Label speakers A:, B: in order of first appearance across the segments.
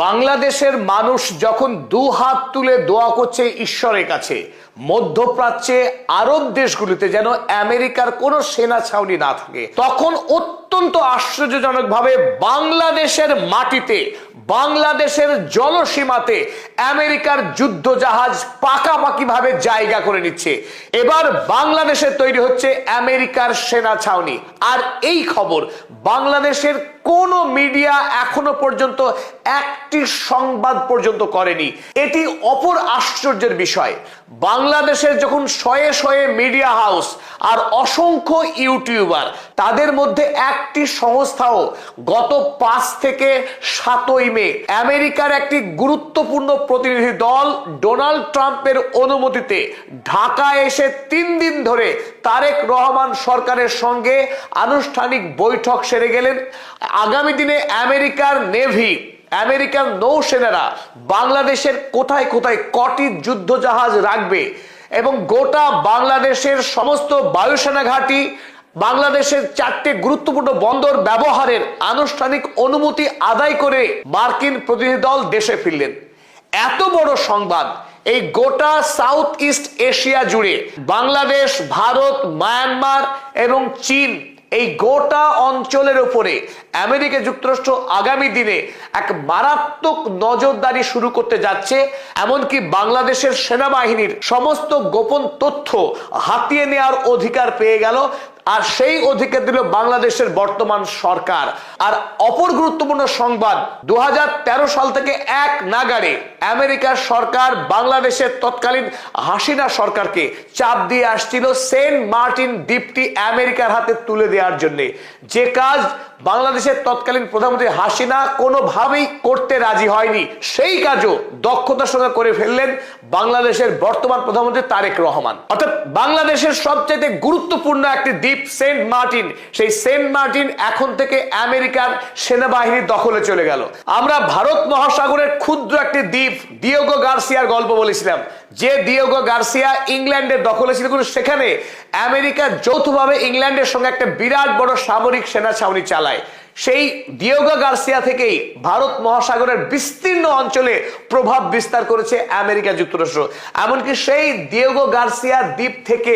A: বাংলাদেশের মানুষ যখন দু হাত তুলে দোয়া করছে ঈশ্বরের কাছে, মধ্যপ্রাচ্যে আরব দেশগুলিতে যেন আমেরিকার কোনো সেনা ছাউনি না থাকে, তখন অত্যন্ত আশ্চর্যজনকভাবে বাংলাদেশের মাটিতে, বাংলাদেশের জলসীমাতে আমেরিকার যুদ্ধ জাহাজ পাকাপাকিভাবে জায়গা করে নিচ্ছে। এবার বাংলাদেশে তৈরি হচ্ছে আমেরিকার সেনা ছাউনি। আর এই খবর বাংলাদেশের কোনো মিডিয়া এখনো পর্যন্ত একটি সংবাদ পর্যন্ত করেনি। এটি অপর আশ্চর্যের বিষয়। বাংলাদেশের যখন শয়ে শয়ে মিডিয়া হাউস আর অসংখ্য ইউটিউবার, তাদের মধ্যে একটি সংস্থাও গত 5 থেকে 7 মে আমেরিকার একটি গুরুত্বপূর্ণ প্রতিনিধি দল ডোনাল্ড ট্রাম্পের অনুমতিতে ঢাকায় এসে 3 দিন ধরে তারেক রহমান সরকারের সঙ্গে আনুষ্ঠানিক বৈঠক সেরে গেলেন। আগামী দিনে আমেরিকার নেভি, আমেরিকান নৌসেনারা বাংলাদেশের কোথায় কোথায় কটি যুদ্ধ জাহাজ রাখবে এবং গোটা বাংলাদেশের সমস্ত বায়ুসেনা ঘাঁটি, বাংলাদেশের 4টে গুরুত্বপূর্ণ বন্দর ব্যবহারের আনুষ্ঠানিক অনুমতি আদায় করে মার্কিন প্রতিনিধি দল দেশে ফিরলেন। এত বড় সংবাদ এই গোটা সাউথ ইস্ট এশিয়া জুড়ে, বাংলাদেশ, ভারত, মায়ানমার এবং চীন, এই গোটা অঞ্চলের উপরে আমেরিকা যুক্তরাষ্ট্র আগামী দিনে এক মারাত্মক নজরদারি শুরু করতে যাচ্ছে। এমনকি বাংলাদেশের সেনাবাহিনীর সমস্ত গোপন তথ্য হাতিয়ে নেওয়ার অধিকার পেয়ে গেল। আর সেই অধিকার দিল বাংলাদেশের বর্তমান সরকার। আর অপর গুরুত্বপূর্ণ সংবাদ, 2013 সাল থেকে এক নাগাড়ে আমেরিকার সরকার বাংলাদেশের তৎকালীন হাসিনা সরকারকে চাপ দিয়ে আসছিল সেন্ট মার্টিন দ্বীপটি আমেরিকার হাতে তুলে দেওয়ার জন্য, যে কাজ বাংলাদেশের তৎকালীন প্রধানমন্ত্রী হাসিনা কোনোভাবেই করতে রাজি হয়নি। সেই কাজও দক্ষতার সঙ্গে করে ফেললেন বাংলাদেশের বর্তমান প্রধানমন্ত্রী তারেক রহমান। অর্থাৎ বাংলাদেশের সবচেয়ে গুরুত্বপূর্ণ একটি দ্বীপ সেন্ট মার্টিন, সেই সেন্ট মার্টিন এখন থেকে আমেরিকার সেনাবাহিনীর দখলে চলে গেল। আমরা ভারত মহাসাগরের ক্ষুদ্র একটি দ্বীপ ডিয়েগো গার্সিয়ার গল্প বলেছিলাম, যে ডিয়েগো গার্সিয়া ইংল্যান্ডের দখলে ছিল, কিন্তু সেখানে আমেরিকা যৌথভাবে ইংল্যান্ডের সঙ্গে একটা বিরাট বড় সামরিক সেনা ছাউনি চালায়। সেই ডিয়েগো গার্সিয়া থেকেই ভারত মহাসাগরের বিস্তীর্ণ অঞ্চলে প্রভাব বিস্তার করেছে আমেরিকা যুক্তরাষ্ট্র। এমনকি সেই ডিয়েগো গার্সিয়া দ্বীপ থেকে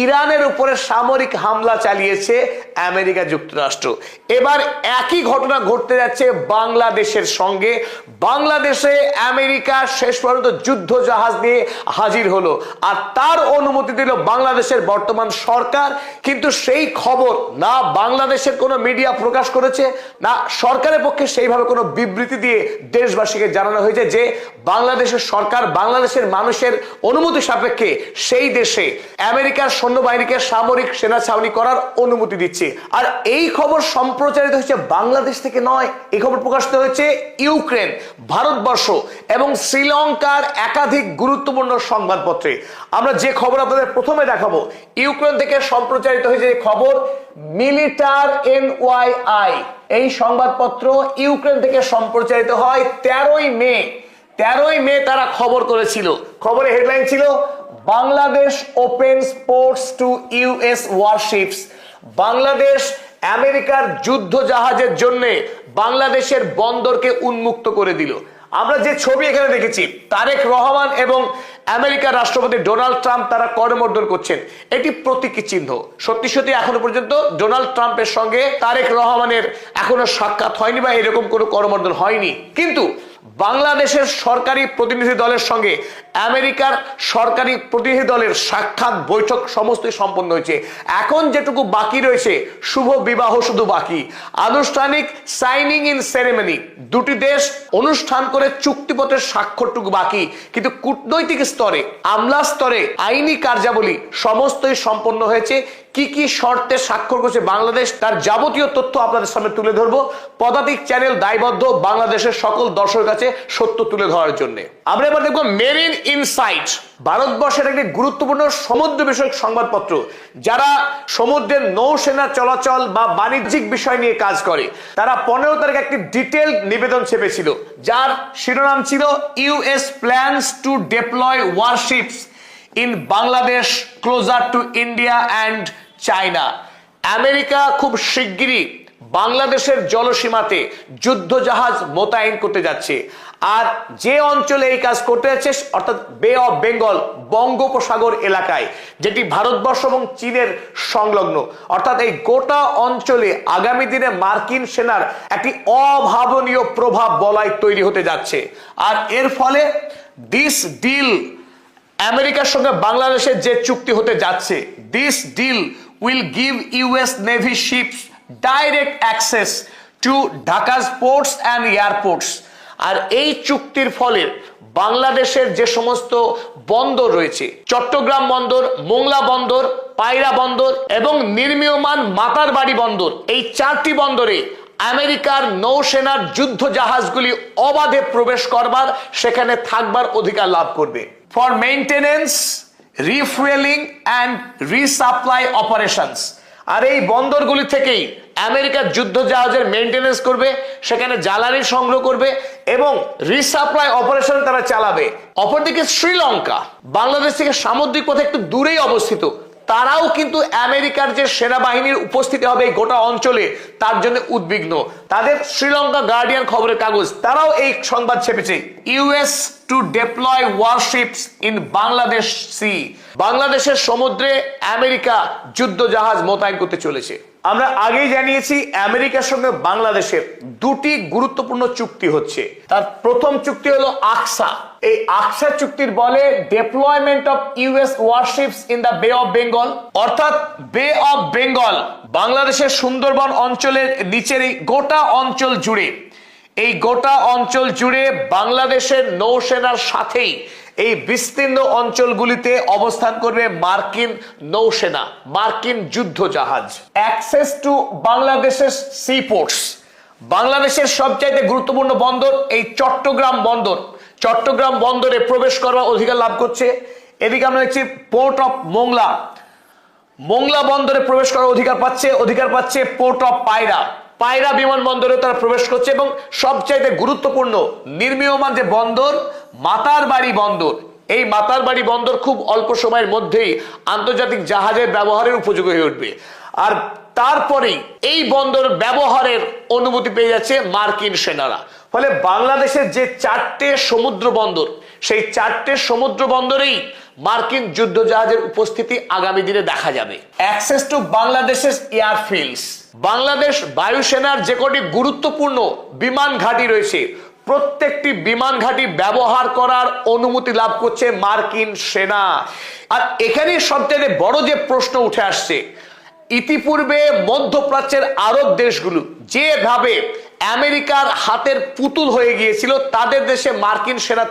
A: ইরানের উপরে সামরিক হামলা চালিয়েছে আমেরিকা যুক্তরাষ্ট্র। এবার একই ঘটনা ঘটতে যাচ্ছে বাংলাদেশের সঙ্গে। বাংলাদেশে আমেরিকা শেষ পর্যন্ত যুদ্ধ জাহাজ নিয়ে হাজির হলো, আর তার অনুমতি দিল বাংলাদেশের বর্তমান সরকার। কিন্তু সেই খবর না বাংলাদেশের কোনো মিডিয়া প্রকাশ করেছে, না সরকারের পক্ষে সেইভাবে কোনো বিবৃতি দিয়ে দেশবাসীকে জানানো হয়েছে যে বাংলাদেশের সরকার বাংলাদেশের মানুষের অনুমতি সাপেক্ষে সেই দেশে আমেরিকার সৈন্যবাহিনীকে সামরিক সেনা ছাউনি করার অনুমতি দিচ্ছে। আর এই খবর সম্প্রচারিত হয়েছে বাংলাদেশ থেকে নয়, এই খবর প্রকাশিত হয়েছে ইউক্রেন, ভারতবর্ষ এবং শ্রীলঙ্কার একাধিক গুরুত্বপূর্ণ সংবাদপত্রে। আমরা যে খবর আপনাদের প্রথমে দেখাবো, ইউক্রেন থেকে সম্প্রচারিত হয়েছে খবর, মিলিটার NYI, এই সংবাদপত্র ইউক্রেন থেকে সম্প্রচারিত হয় 13ই মে তারা খবর করেছিল। খবরের হেডলাইন ছিল, Bangladesh opens ports to US warships. Bangladesh আমেরিকার যুদ্ধ জাহাজের জন্য বাংলাদেশের বন্দরকে উন্মুক্ত করে দিল। আমরা যে ছবি এখানে দেখেছি, তারেক রহমান এবং আমেরিকার রাষ্ট্রপতি ডোনাল্ড ট্রাম্প তারা করমর্দন করছেন, এটি প্রতীকী চিহ্ন। সত্যি সত্যি এখনো পর্যন্ত ডোনাল্ড ট্রাম্পের সঙ্গে তারেক রহমানের এখনো সাক্ষাৎ হয়নি বা এরকম কোনো করমর্দন হয়নি, কিন্তু বাংলাদেশের সরকারি প্রতিনিধি দলের সঙ্গে আমেরিকার সরকারি প্রতিনিধি দলের সাক্ষাৎ, বৈঠক সমস্তই সম্পন্ন হয়েছে। এখন যেটুকু বাকি রয়েছে, শুভ বিবাহ শুধু বাকি, আনুষ্ঠানিক সাইনিং ইন সেরেমনি, দুটি দেশ অনুষ্ঠান করে চুক্তিপত্রের স্বাক্ষরটুকু বাকি। কিন্তু কূটনৈতিক স্তরে, আমলা স্তরে আইনি কার্যাবলী সমস্তই সম্পন্ন হয়েছে। কি কি শর্তে স্বাক্ষর করেছে বাংলাদেশ, তার যাবতীয় তথ্য আপনাদের সামনে তুলে ধরবো। পদাতিক চ্যানেল দায়বদ্ধ বাংলাদেশের সকল দর্শকের কাছে সত্য তুলে ধরার জন্য। আমরা এবার দেখবো মেরিন ইনসাইট, ভারতবর্ষের একটি গুরুত্বপূর্ণ সমুদ্র বিষয়ক সংবাদপত্র, যারা সমুদ্রের নৌসেনা চলাচল বা বাণিজ্যিক বিষয় নিয়ে কাজ করে। তারা 15 তারিখ একটি ডিটেল নিবেদন ছেপেছিল, যার শিরোনাম ছিল US plans to deploy warships in Bangladesh closer to India and China. America খুব শিগগিরই বাংলাদেশের জলসীমাতে যুদ্ধ জাহাজ মোতায়েন করতে যাচ্ছে। আর যে অঞ্চলে এই কাজ করতে যাচ্ছে অর্থাৎ বে অফ বেঙ্গল, বঙ্গোপসাগর এলাকায়, যেটি ভারতবর্ষ এবং চীনের সংলগ্ন, অর্থাৎ এই গোটা অঞ্চলে আগামী দিনে মার্কিন সেনার একটি অভাবনীয় প্রভাব বলয় তৈরি হতে যাচ্ছে। আর এর ফলে দিস ডিল, আমেরিকার সঙ্গে বাংলাদেশের যে চুক্তি হতে যাচ্ছে, this deal will give US navy ships direct access to Dhaka's ports and airports. আর এই চুক্তির ফলে বাংলাদেশের যে সমস্ত বন্দর রয়েছে, চট্টগ্রাম বন্দর, মোংলা বন্দর, পায়রা বন্দর এবং নির্মীয়মান মাতারবাড়ি বন্দর, এই 4টি বন্দরে আমেরিকার নৌসেনার যুদ্ধ জাহাজগুলি অবাধে প্রবেশ করবার, সেখানে থাকবার অধিকার লাভ করবে। For maintenance, refuelling and resupply operations. আর এই বন্দরগুলি থেকেই আমেরিকার যুদ্ধ জাহাজের মেইনটেনেন্স করবে, সেখানে জ্বালানি সংগ্রহ করবে এবং রিসাপ্লাই অপারেশন তারা চালাবে। অপরদিকে শ্রীলঙ্কা বাংলাদেশ থেকে সামুদ্রিক পথে একটু দূরেই অবস্থিত, তারাও কিন্তু আমেরিকার যে সেনাবাহিনীর উপস্থিতি হবে এই গোটা অঞ্চলে তার জন্য উদ্বিগ্ন। তাদের শ্রীলঙ্কা গার্ডিয়ান খবরের কাগজ তারাও এই সংবাদ ছেপেছে, US to deploy warships in Bangladesh sea. বাংলাদেশের সমুদ্রে আমেরিকা যুদ্ধ জাহাজ মোতায়েন করতে চলেছে। আমরা আগেই জানিয়েছি আমেরিকার সঙ্গে বাংলাদেশের দুটি গুরুত্বপূর্ণ চুক্তি হচ্ছে। তার প্রথম চুক্তি হলো আকসা। এই আকসা চুক্তির বলে deployment of US warships in the Bay of Bengal, অর্থাৎ বে অফ বেঙ্গল বাংলাদেশের সুন্দরবন অঞ্চলের নিচের এই গোটা অঞ্চল জুড়ে, এই গোটা অঞ্চল জুড়ে বাংলাদেশের নৌসেনার সাথেই এই বিস্তীর্ণ অঞ্চলগুলিতে অবস্থান করবে মার্কিন নৌসেনা, মার্কিন যুদ্ধ জাহাজ। অ্যাক্সেস টু বাংলাদেশের সি পোর্টস, বাংলাদেশের সবচাইতে গুরুত্বপূর্ণ বন্দর এই চট্টগ্রাম বন্দর, চট্টগ্রাম বন্দরে প্রবেশ করার অধিকার লাভ করছে। এদিকে আমরা দেখছি পোর্ট অফ মোংলা, মোংলা বন্দরে প্রবেশ করার অধিকার পাচ্ছে পোর্ট অফ পায়রা, পায়রা বিমানবন্দরে তারা প্রবেশ করছে। এবং সবচাইতে গুরুত্বপূর্ণ নির্মীয়মান যে বন্দর, মাতারবাড়ি বন্দর, এই মাতারবাড়ি বন্দর খুব অল্প সময়ের মধ্যেই আন্তর্জাতিক জাহাজের ব্যবহারের উপযোগী হয়ে উঠবে। আর তারপরেই এই বন্দর ব্যবহারের অনুমতি পেয়ে যাচ্ছে মার্কিন সেনারা। ফলে বাংলাদেশের যে 4টে সমুদ্র বন্দর, সেই 4টে সমুদ্র বন্দরেই মার্কিন যুদ্ধ জাহাজের উপস্থিতি আগামী দিনে দেখা যাবে। অ্যাক্সেস টু বাংলাদেশের এয়ারফিল্ডস, বাংলাদেশ বায়ুসেনার যে কটি গুরুত্বপূর্ণ বিমান ঘাঁটি রয়েছে, প্রত্যেকটি বিমান ঘাঁটি ব্যবহার করার অনুমতি লাভ করছে মার্কিন সেনা। আর এখানে সবচেয়ে বড় যে প্রশ্ন উঠে আসছে, ইতিপূর্বে মধ্যপ্রাচ্যের আরব দেশগুলো যেভাবে আমেরিকার হাতের পুতুল হয়ে গিয়েছিল তাদের দেশে মার্কিন সেনা,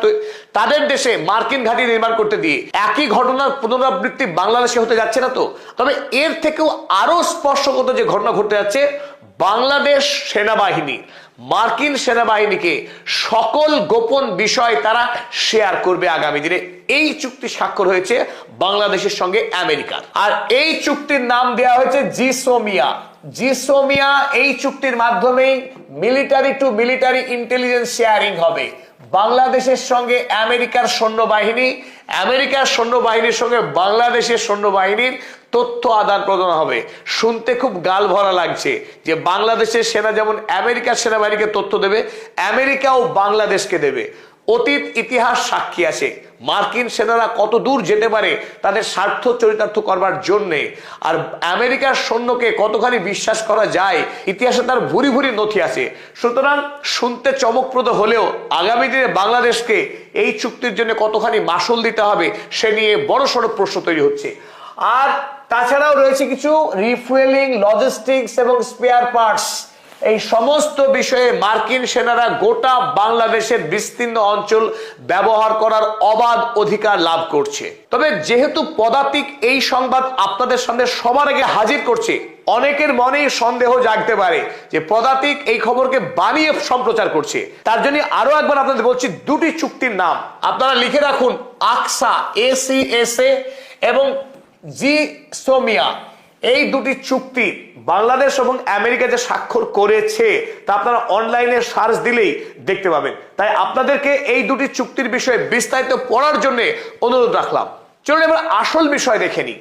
A: তাদের দেশে মার্কিন ঘাঁটি নির্মাণ করতে দিয়ে, একই ঘটনার পুনরাবৃত্তি বাংলাদেশে হতে যাচ্ছে না তো? তবে এর থেকেও আরো স্পর্শগত যে ঘটনা ঘটতে যাচ্ছে, বাংলাদেশ সেনাবাহিনী মার্কিন সেনাবাহিনীকে সকল গোপন বিষয় তারা শেয়ার করবে আগামী দিনে। এই চুক্তি স্বাক্ষর হয়েছে বাংলাদেশের সঙ্গে আমেরিকার। আর এই চুক্তির নাম দেওয়া হয়েছে জিসোমিয়া। জিসোমিয়া এই চুক্তির মাধ্যমেই military two military intelligence sharing হবে। বাংলাদেশের সঙ্গে আমেরিকার সৈন্যবাহিনী, আমেরিকার সৈন্যবাহিনীর সঙ্গে বাংলাদেশের সৈন্যবাহিনীর তথ্য আদান প্রদান হবে। শুনতে খুব গাল ভরা লাগছে যে বাংলাদেশের সেনা যেমন আমেরিকার সেনাবাহিনীকে তথ্য দেবে, আমেরিকাও বাংলাদেশকে দেবে। অতীত ইতিহাস সাক্ষী আছে মার্কিন সেনারা কত দূর যেতে পারে তাদের স্বার্থ চরিতার্থ করবার জন্যে। আর আমেরিকার সৈন্যকে কতখানি বিশ্বাস করা যায় ইতিহাসে তার ভুরি ভুরি নথি আছে। সুতরাং শুনতে চমকপ্রদ হলেও আগামী দিনে বাংলাদেশকে এই চুক্তির জন্য কতখানি মাসুল দিতে হবে সে নিয়ে বড়সড় প্রশ্ন তৈরি হচ্ছে। আর তাছাড়াও রয়েছে কিছু রিফুয়েলিং, লজিস্টিক্স এবং স্পেয়ার পার্টস। এই সমস্ত বিষয়ে মার্কিন সেনারা গোটা বাংলাদেশের বিস্তীর্ণ অঞ্চল ব্যবহার করার অবাধ অধিকার লাভ করছে। তবে যেহেতু পদাতিক এই সংবাদ আপনাদের সামনে সবার আগে হাজির করছে, অনেকের মনেই সন্দেহ জাগতে পারে যে পদাতিক এই খবরকে বানিয়ে সম্প্রচার করছে। তার জন্য আরো একবার আপনাদের বলছি, দুটি চুক্তির নাম আপনারা লিখে রাখুন, আকসা ACSA এবং জিসোমিয়া। এই দুটি চুক্তি বাংলাদেশ এবং আমেরিকা যে স্বাক্ষর করেছে তা আপনারা অনলাইনে সার্চ দিলেই দেখতে পাবেন। তাই আপনাদেরকে এই দুটি চুক্তির বিষয়ে বিস্তারিত পড়ার জন্য অনুরোধ রাখলাম। চলুন এবার আসল বিষয় দেখে নিই।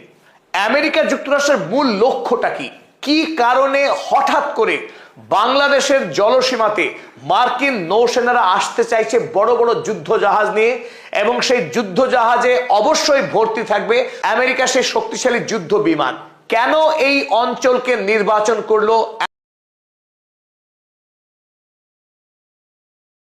A: আমেরিকা যুক্তরাষ্ট্রের মূল লক্ষ্যটা কি, কি কারণে হঠাৎ করে বাংলাদেশের জলসীমাতে মার্কিন নৌসেনারা আসতে চাইছে বড় বড় যুদ্ধ জাহাজ নিয়ে, এবং সেই যুদ্ধ জাহাজে অবশ্যই ভর্তি থাকবে আমেরিকা সেই শক্তিশালী যুদ্ধ বিমান। কেন এই অঞ্চলকে নির্বাচন করলো